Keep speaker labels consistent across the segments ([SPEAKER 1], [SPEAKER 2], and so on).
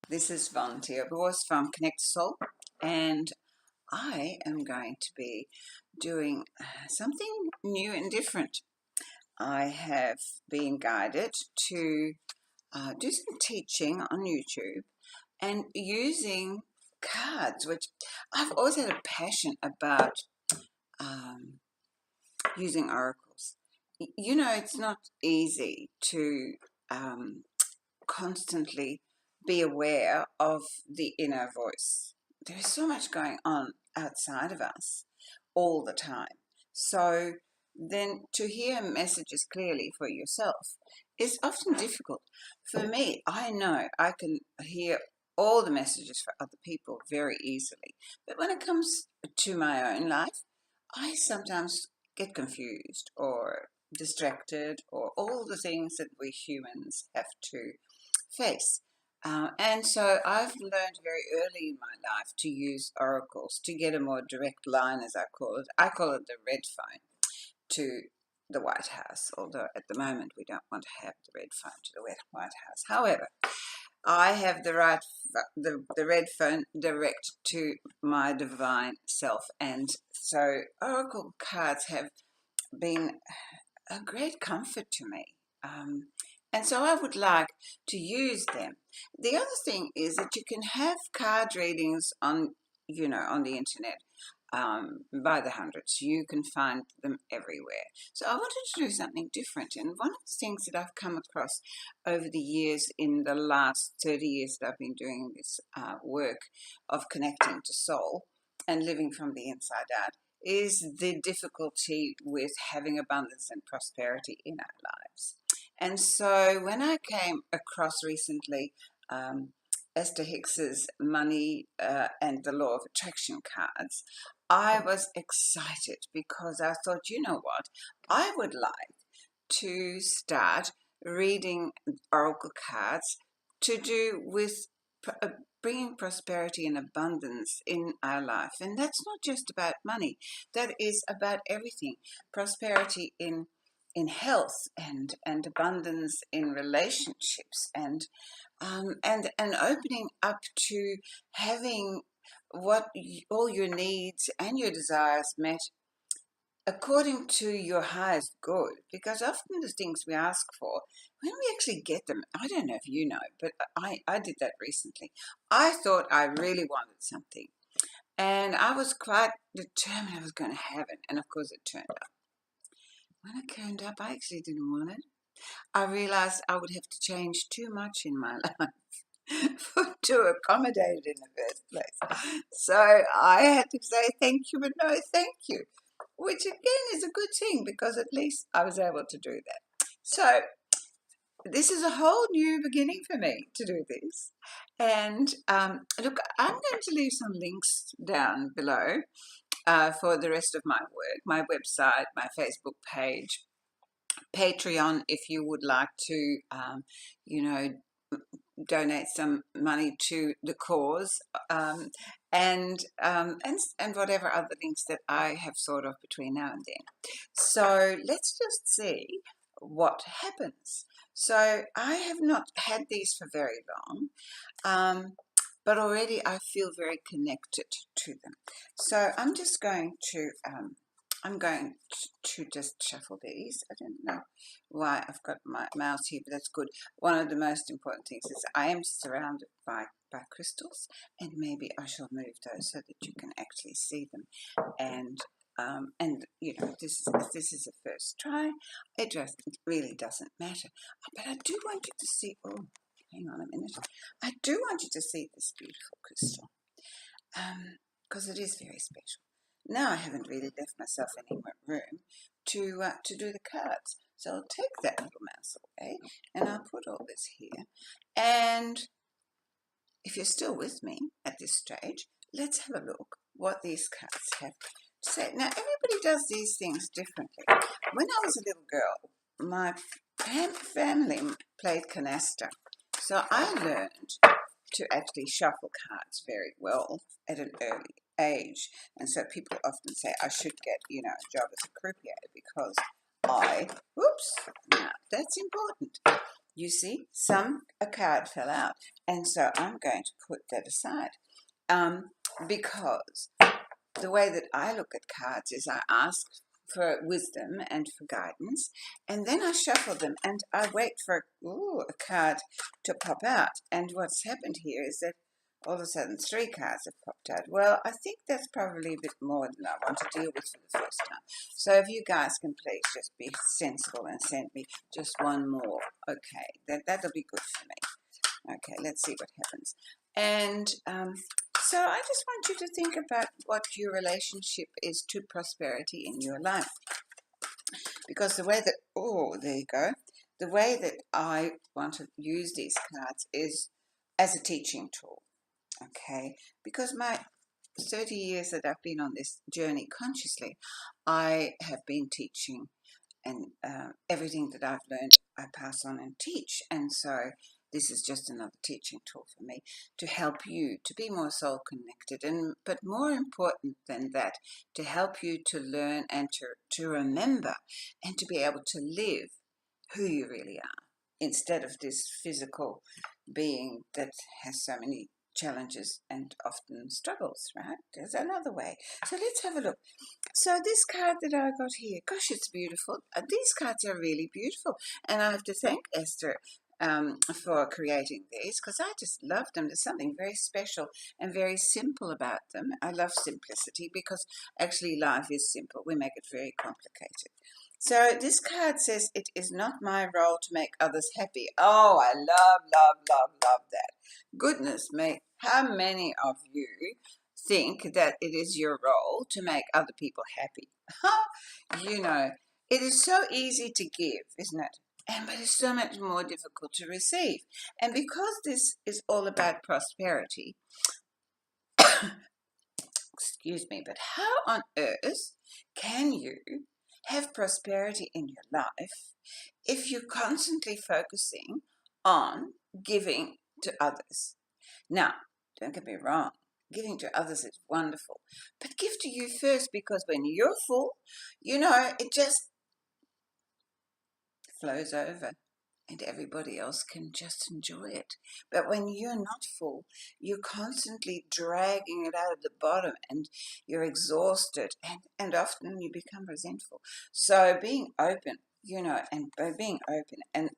[SPEAKER 1] This is Volunteer Voice from Connect Soul, and I am going to be doing something new and different. I have been guided to do some teaching on YouTube and using cards, which I've always had a passion about using oracles. You know, it's not easy to constantly be aware of the inner voice. There is so much going on outside of us all the time. So then to hear messages clearly for yourself is often difficult. For me, I know I can hear all the messages for other people very easily. But when it comes to my own life, I sometimes get confused or distracted or all the things that we humans have to face. And so I've learned very early in my life to use oracles to get a more direct line, as I call it. I call it the red phone to the White House, although at the moment we don't want to have the red phone to the White House. However, I have the red phone direct to my divine self, and so oracle cards have been a great comfort to me. And so I would like to use them. The other thing is that you can have card readings on, on the internet by the hundreds. You can find them everywhere. So I wanted to do something different. And one of the things that I've come across over the years, in the last 30 years that I've been doing this work of connecting to soul and living from the inside out, is the difficulty with having abundance and prosperity in our lives. And so when I came across recently Esther Hicks's Money and the Law of Attraction cards, I was excited because I thought, you know what, I would like to start reading oracle cards to do with bringing prosperity and abundance in our life. And that's not just about money. That is about everything. Prosperity in health and abundance in relationships and opening up to having all your needs and your desires met according to your highest good, because often the things we ask for, when we actually get them, I don't know if you know, but I did that recently. I thought I really wanted something, and I was quite determined I was going to have it, and of course it turned up. When it turned up, I actually didn't want it. I realized I would have to change too much in my life to accommodate it in the first place. So I had to say thank you, but no thank you, which again is a good thing because at least I was able to do that. So this is a whole new beginning for me to do this. And look, I'm going to leave some links down below for the rest of my work, my website, my Facebook page, Patreon, if you would like to, donate some money to the cause, and whatever other links that I have thought of between now and then. So let's just see what happens. So I have not had these for very long, but already I feel very connected to them. So I'm just going to just shuffle these. I don't know why I've got my mouse here, but that's good. One of the most important things is I am surrounded by crystals, and maybe I shall move those so that you can actually see them. And this is a first try. It really doesn't matter. But I do want you to see. Oh, hang on a minute. I do want you to see this beautiful crystal, because it is very special. Now I haven't really left myself any more room to do the cards. So I'll take that little mouse away and I'll put all this here. And if you're still with me at this stage, let's have a look what these cards have to say. Now everybody does these things differently. When I was a little girl, my family played canasta. So I learned to actually shuffle cards very well at an early age, and so people often say I should get a job as a croupier because now that's important. You see, a card fell out, and so I'm going to put that aside, because the way that I look at cards is I ask for wisdom and for guidance, and then I shuffle them and I wait for a card to pop out. And what's happened here is that all of a sudden 3 cards have popped out. Well, I think that's probably a bit more than I want to deal with for the first time. So if you guys can please just be sensible and send me just one more. Okay, that'll be good for me. Okay, let's see what happens. And so I just want you to think about what your relationship is to prosperity in your life. Because the way that, there you go, the way that I want to use these cards is as a teaching tool, okay? Because my 30 years that I've been on this journey consciously, I have been teaching, and everything that I've learned I pass on and teach. And so this is just another teaching tool for me to help you to be more soul connected, but more important than that, to help you to learn and to remember and to be able to live who you really are, instead of this physical being that has so many challenges and often struggles, right? There's another way. So let's have a look. So this card that I got here, gosh, it's beautiful. These cards are really beautiful. And I have to thank Esther for creating these, because I just love them. There's something very special and very simple about them. I love simplicity, because actually life is simple. We make it very complicated. So this card says, it is not my role to make others happy. Oh, I love, love, love, love that. Goodness me, how many of you think that it is your role to make other people happy? You know, it is so easy to give, isn't it? But it's so much more difficult to receive. And because this is all about prosperity, excuse me, but how on earth can you have prosperity in your life if you're constantly focusing on giving to others? Now, don't get me wrong, giving to others is wonderful, but give to you first, because when you're full, it just flows over and everybody else can just enjoy it. But when you're not full, you're constantly dragging it out of the bottom, and you're exhausted, and often you become resentful. So being open, and by being open, and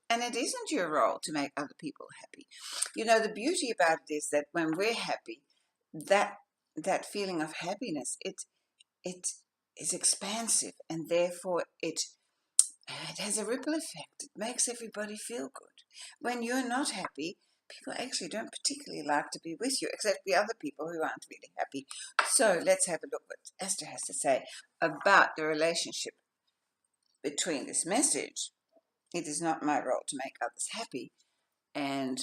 [SPEAKER 1] it isn't your role to make other people happy. The beauty about it is that when we're happy, that feeling of happiness, it is expansive, and therefore it has a ripple effect. It makes everybody feel good. When you're not happy, people actually don't particularly like to be with you, except the other people who aren't really happy. So let's have a look what Esther has to say about the relationship between this message, it is not my role to make others happy, and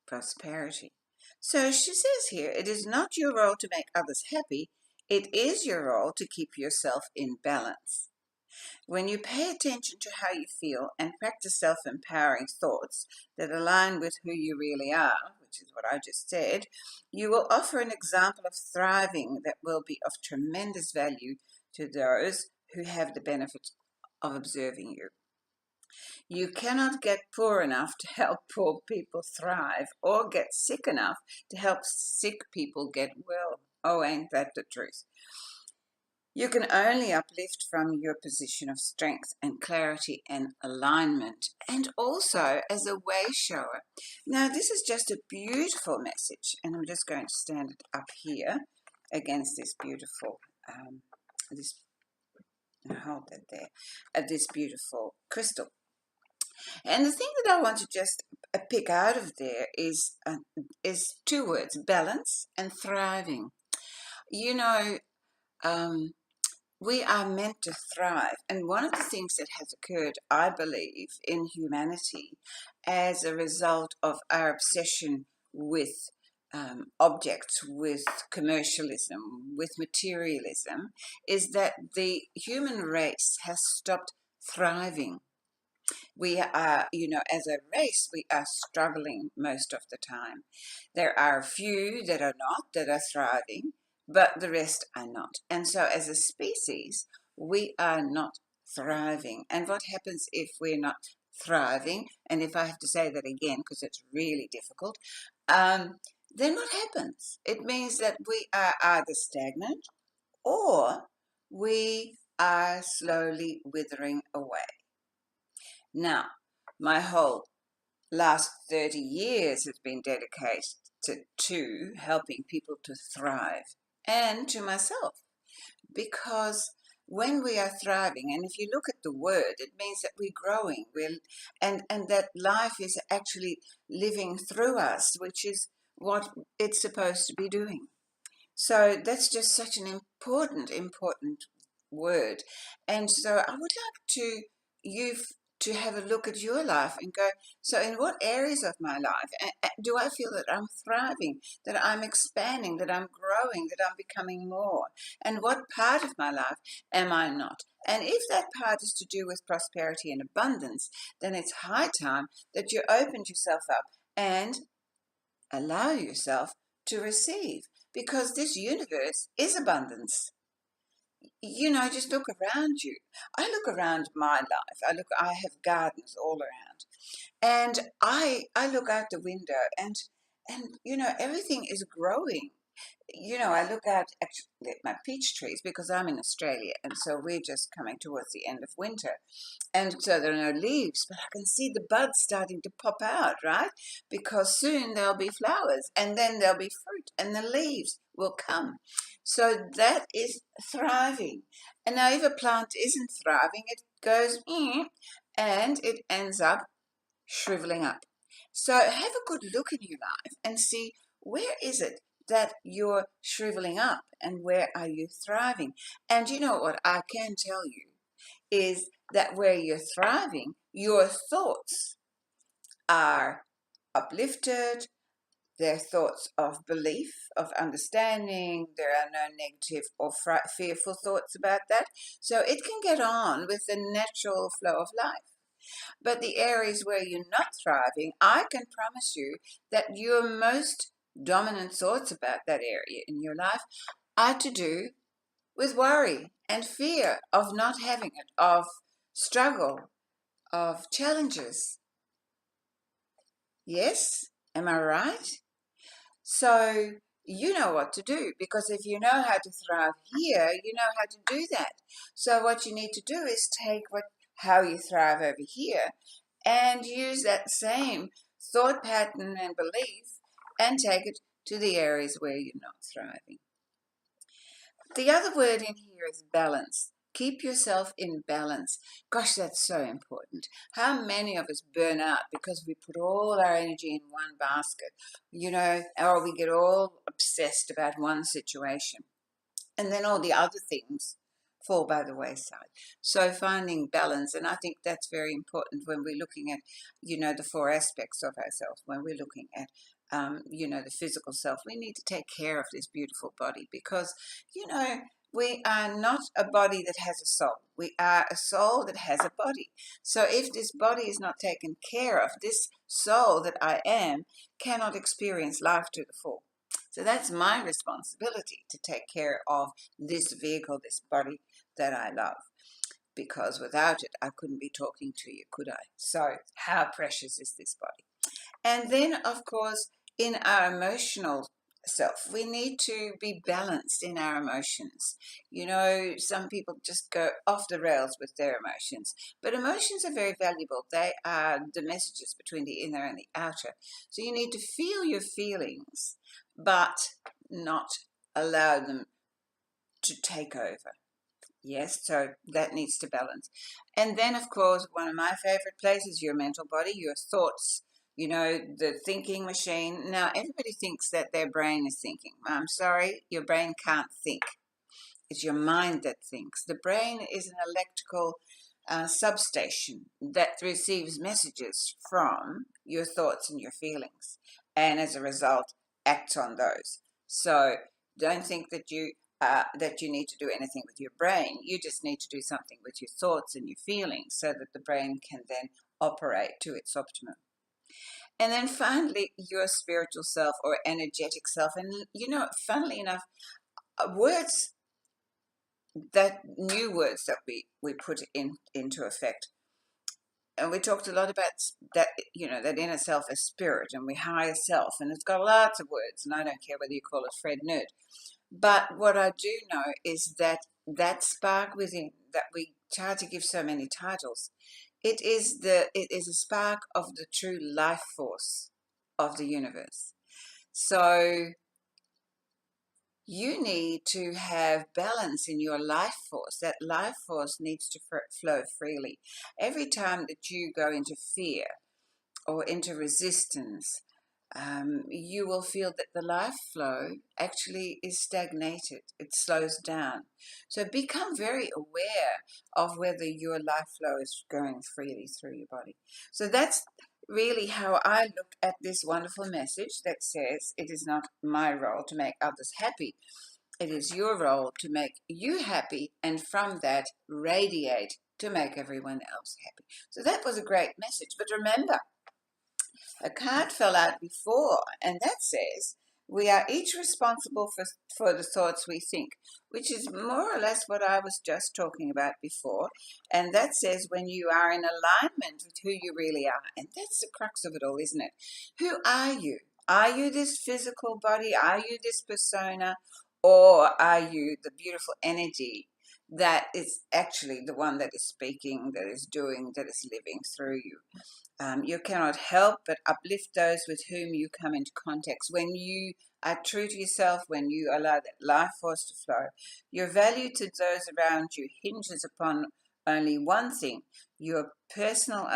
[SPEAKER 1] prosperity. So she says here, it is not your role to make others happy. It is your role to keep yourself in balance. When you pay attention to how you feel and practice self-empowering thoughts that align with who you really are, which is what I just said, you will offer an example of thriving that will be of tremendous value to those who have the benefit of observing you. You cannot get poor enough to help poor people thrive, or get sick enough to help sick people get well. Oh, ain't that the truth? You can only uplift from your position of strength and clarity and alignment, and also as a way shower. Now, this is just a beautiful message, and I'm just going to stand it up here against this beautiful, hold that there, this beautiful crystal. And the thing that I want to just pick out of there is 2 words: balance and thriving. We are meant to thrive. And one of the things that has occurred, I believe, in humanity as a result of our obsession with objects, with commercialism, with materialism, is that the human race has stopped thriving. We are, as a race, we are struggling most of the time. There are a few that are not, that are thriving, but the rest are not. And so as a species, we are not thriving. And what happens if we're not thriving, and if I have to say that again because it's really difficult, then what happens? It means that we are either stagnant or we are slowly withering away. Now, my whole last 30 years has been dedicated to helping people to thrive, and to myself, because when we are thriving, and if you look at the word, it means that we're growing, and that life is actually living through us, which is what it's supposed to be doing. So that's just such an important word. And so I would like you to have a look at your life and go, so in what areas of my life do I feel that I'm thriving, that I'm expanding, that I'm growing, that I'm becoming more? And what part of my life am I not? And if that part is to do with prosperity and abundance, then it's high time that you opened yourself up and allow yourself to receive, because this universe is abundance. Just look around you. I look around my life. I have gardens all around, and I look out the window, and everything is growing. I look out actually at my peach trees because I'm in Australia, and so we're just coming towards the end of winter. And so there are no leaves, but I can see the buds starting to pop out, right? Because soon there'll be flowers, and then there'll be fruit, and the leaves will come. So that is thriving. And now, if a plant isn't thriving, it goes, and it ends up shriveling up. So have a good look in your life and see, where is it that you're shriveling up, and where are you thriving? And you know what I can tell you is that where you're thriving, your thoughts are uplifted. They're thoughts of belief, of understanding. There are no negative or fearful thoughts about that. So it can get on with the natural flow of life. But the areas where you're not thriving, I can promise you that your most dominant thoughts about that area in your life are to do with worry and fear of not having it, of struggle, of challenges. Yes? Am I right? So you know what to do, because if you know how to thrive here, you know how to do that. So what you need to do is take how you thrive over here and use that same thought pattern and belief and take it to the areas where you're not thriving. The other word in here is balance. Keep yourself in balance. Gosh, that's so important. How many of us burn out because we put all our energy in one basket, or we get all obsessed about one situation, and then all the other things fall by the wayside. So finding balance, and I think that's very important when we're looking at, the four aspects of ourselves. When we're looking at, the physical self, we need to take care of this beautiful body, because, we are not a body that has a soul. We are a soul that has a body. So if this body is not taken care of, this soul that I am cannot experience life to the full. So that's my responsibility, to take care of this vehicle, this body that I love, because without it, I couldn't be talking to you, could I? So how precious is this body? And then, of course, in our emotional self, we need to be balanced in our emotions. Some people just go off the rails with their emotions, but emotions are very valuable. They are the messages between the inner and the outer. So you need to feel your feelings, but not allow them to take over. Yes, so that needs to balance. And then, of course, one of my favorite places, your mental body, your thoughts, the thinking machine. Now, everybody thinks that their brain is thinking. I'm sorry, your brain can't think. It's your mind that thinks. The brain is an electrical substation that receives messages from your thoughts and your feelings, and as a result, acts on those. So don't think that you need to do anything with your brain. You just need to do something with your thoughts and your feelings, so that the brain can then operate to its optimum. And then finally, your spiritual self or energetic self. And funnily enough, words that new words that we put into effect and we talked a lot about that, that inner self as spirit, and we higher self, and it's got lots of words, and I don't care whether you call it Fred Nerd. But what I do know is that that spark within that we try to give so many titles, it is a spark of the true life force of the universe. So you need to have balance in your life force. That life force needs to flow freely. Every time that you go into fear or into resistance, you will feel that the life flow actually is stagnated. It slows down. So become very aware of whether your life flow is going freely through your body. So that's really how I look at this wonderful message that says it is not my role to make others happy. It is your role to make you happy, and from that radiate to make everyone else happy. So that was a great message. But remember, a card fell out before, and that says we are each responsible for the thoughts we think, which is more or less what I was just talking about before. And that says when you are in alignment with who you really are, and that's the crux of it all, isn't it? Who are you? Are you this physical body? Are you this persona? Or are you the beautiful energy that is actually the one that is speaking, that is doing, that is living through you? You cannot help but uplift those with whom you come into contact. When you are true to yourself, when you allow that life force to flow, your value to those around you hinges upon only one thing: your personal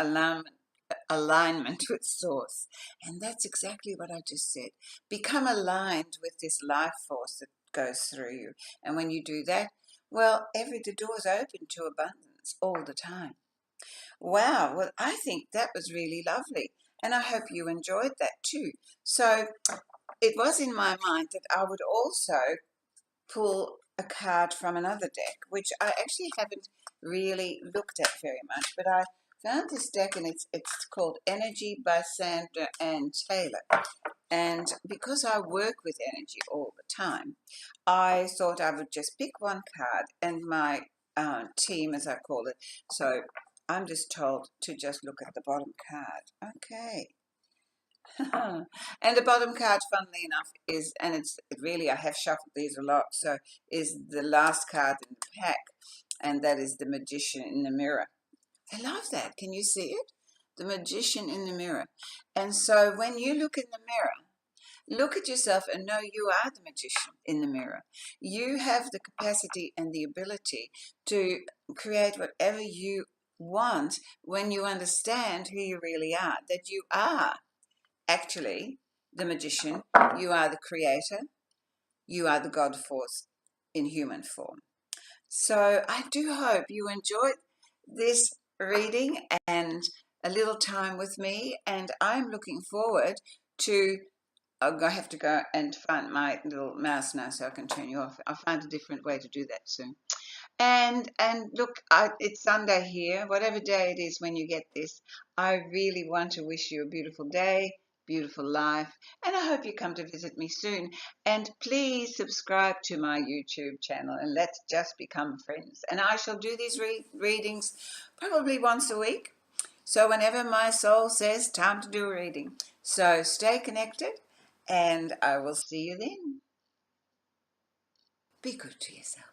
[SPEAKER 1] alignment with Source. And that's exactly what I just said. Become aligned with this life force that goes through you. And when you do that, well, the door's open to abundance all the time. Wow, well, I think that was really lovely, and I hope you enjoyed that too. So it was in my mind that I would also pull a card from another deck, which I actually haven't really looked at very much, but I found this deck, and it's called Energy by Sandra and Taylor. And because I work with energy all the time, I thought I would just pick one card, and my team, as I call it. So I'm just told to just look at the bottom card. Okay. And the bottom card, funnily enough, is, and it's really, I have shuffled these a lot, so is the last card in the pack, and that is the Magician in the Mirror. I love that. Can you see it? The Magician in the Mirror. And so when you look in the mirror, look at yourself and know you are the magician in the mirror. You have the capacity and the ability to create whatever you want when you understand who you really are, that you are actually the magician, you are the creator, you are the God force in human form. So I do hope you enjoyed this reading and a little time with me, and I'm looking forward to I have to go and find my little mouse now so I can turn you off. I'll find a different way to do that soon. And look, it's Sunday here. Whatever day it is when you get this, I really want to wish you a beautiful day, beautiful life, and I hope you come to visit me soon. And please subscribe to my YouTube channel, and let's just become friends. And I shall do these readings probably once a week. So whenever my soul says time to do a reading. So stay connected, and I will see you then. Be good to yourself.